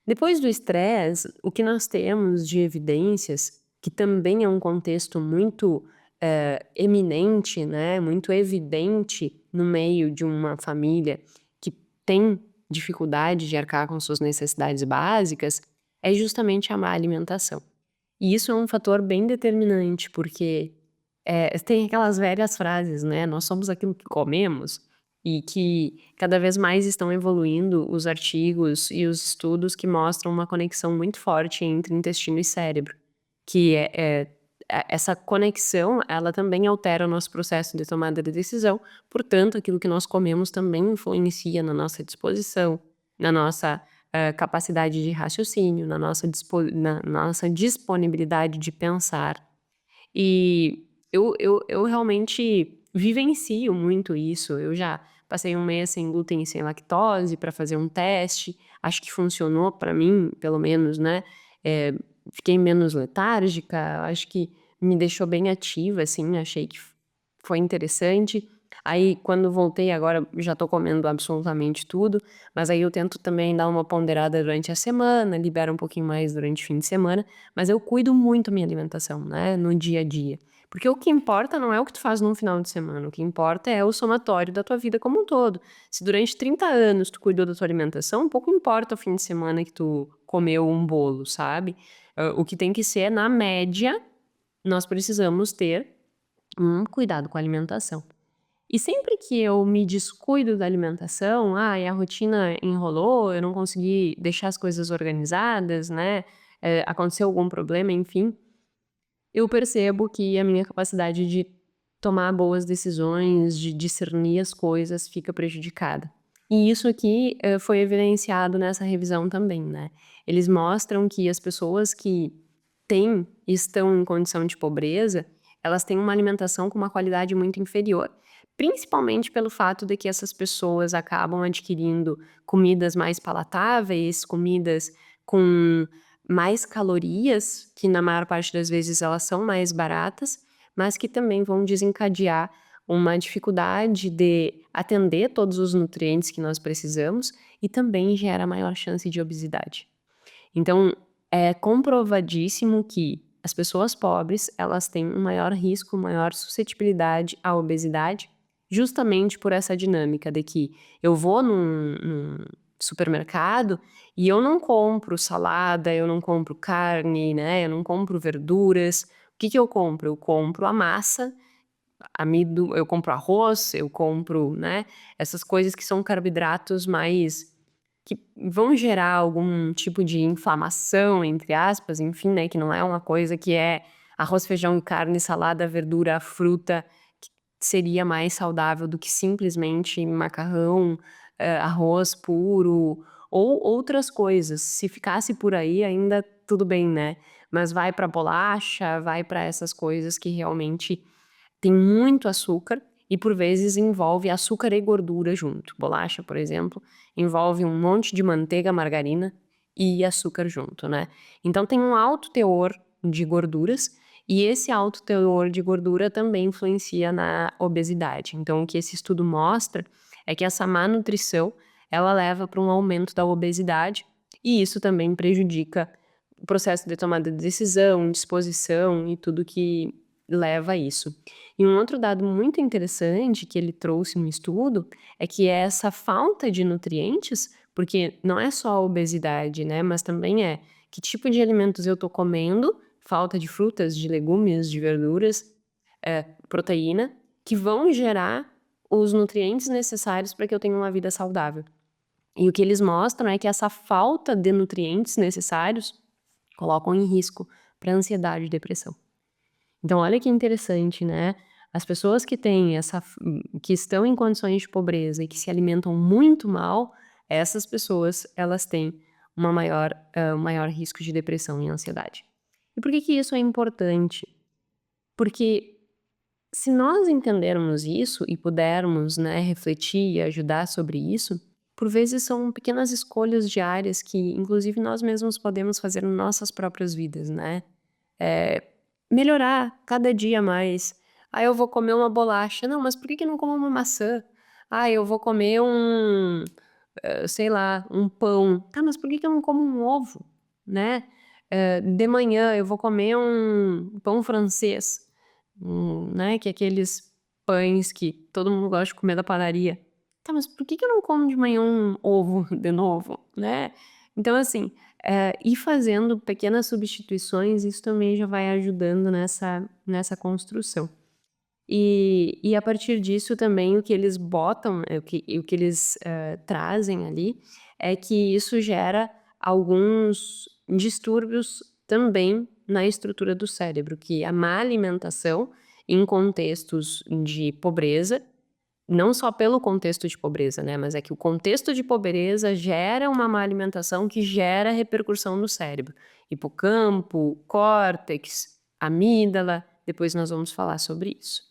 Depois do estresse, o que nós temos de evidências, que também é um contexto muito, eminente, né, muito evidente no meio de uma família que tem dificuldade de arcar com suas necessidades básicas, é justamente a má alimentação. E isso é um fator bem determinante, porque, tem aquelas velhas frases, né, "Nós somos aquilo que comemos", e que cada vez mais estão evoluindo os artigos e os estudos que mostram uma conexão muito forte entre intestino e cérebro, que essa conexão, ela também altera o nosso processo de tomada de decisão, portanto, aquilo que nós comemos também influencia na nossa disposição, na nossa, capacidade de raciocínio, na nossa disponibilidade de pensar. E eu realmente vivencio muito isso. Eu já passei um mês sem glúten e sem lactose para fazer um teste, acho que funcionou para mim, pelo menos, né, fiquei menos letárgica, acho que me deixou bem ativa, assim, achei que foi interessante. Aí, quando voltei agora, já tô comendo absolutamente tudo, mas aí eu tento também dar uma ponderada durante a semana, libero um pouquinho mais durante o fim de semana, mas eu cuido muito a minha alimentação, né, no dia a dia. Porque o que importa não é o que tu faz num final de semana, o que importa é o somatório da tua vida como um todo. Se durante 30 anos tu cuidou da tua alimentação, pouco importa o fim de semana que tu comeu um bolo, sabe. O que tem que ser, na média, nós precisamos ter um cuidado com a alimentação. E sempre que eu me descuido da alimentação, ai, a rotina enrolou, eu não consegui deixar as coisas organizadas, né, aconteceu algum problema, enfim, eu percebo que a minha capacidade de tomar boas decisões, de discernir as coisas fica prejudicada. E isso aqui, foi evidenciado nessa revisão também, né. Eles mostram que as pessoas que estão em condição de pobreza, elas têm uma alimentação com uma qualidade muito inferior, principalmente pelo fato de que essas pessoas acabam adquirindo comidas mais palatáveis, comidas com mais calorias, que na maior parte das vezes elas são mais baratas, mas que também vão desencadear uma dificuldade de atender todos os nutrientes que nós precisamos e também gera maior chance de obesidade. Então, é comprovadíssimo que as pessoas pobres, elas têm um maior risco, maior suscetibilidade à obesidade, justamente por essa dinâmica de que eu vou num supermercado e eu não compro salada, eu não compro carne, né, eu não compro verduras. O que que eu compro? Eu compro a massa, amido, eu compro arroz, eu compro, né, essas coisas que são carboidratos mais que vão gerar algum tipo de inflamação, entre aspas, enfim, né, que não é uma coisa que é arroz, feijão e carne, salada, verdura, fruta, que seria mais saudável do que simplesmente macarrão, arroz puro ou outras coisas. Se ficasse por aí ainda tudo bem, né, mas vai para bolacha, vai para essas coisas que realmente tem muito açúcar e por vezes envolve açúcar e gordura junto. Bolacha, por exemplo, envolve um monte de manteiga, margarina e açúcar junto, né. Então tem um alto teor de gorduras, e esse alto teor de gordura também influencia na obesidade. Então o que esse estudo mostra é que essa má nutrição, ela leva para um aumento da obesidade, e isso também prejudica o processo de tomada de decisão, disposição e tudo que leva a isso. E um outro dado muito interessante que ele trouxe no estudo é que essa falta de nutrientes, porque não é só a obesidade, né, mas também é que tipo de alimentos eu estou comendo, falta de frutas, de legumes, de verduras, proteína, que vão gerar os nutrientes necessários para que eu tenha uma vida saudável. E o que eles mostram é que essa falta de nutrientes necessários colocam em risco para ansiedade e depressão. Então olha que interessante, né, as pessoas que têm que estão em condições de pobreza e que se alimentam muito mal, essas pessoas, elas têm um maior risco de depressão e ansiedade. E por que que isso é importante? Porque se nós entendermos isso e pudermos, né, refletir e ajudar sobre isso, por vezes são pequenas escolhas diárias que inclusive nós mesmos podemos fazer nas nossas próprias vidas, né. Eh, Melhorar cada dia mais. "Ah, eu vou comer uma bolacha", não, mas por que que não como uma maçã? "Ah, eu vou comer sei lá, um pão. Tá, mas por que que eu não como um ovo, né? De manhã eu vou comer um pão francês, né, que é aqueles pães que todo mundo gosta de comer da padaria. Tá, mas por que que eu não como de manhã um ovo de novo, né? Então assim, ir fazendo pequenas substituições, isso também já vai ajudando nessa construção. E a partir disso também o que eles botam, o que eles, trazem ali, é que isso gera alguns distúrbios também na estrutura do cérebro, que a má alimentação em contextos de pobreza, não só pelo contexto de pobreza, né, mas é que o contexto de pobreza gera uma má alimentação que gera repercussão no cérebro. Hipocampo, córtex, amígdala, depois nós vamos falar sobre isso.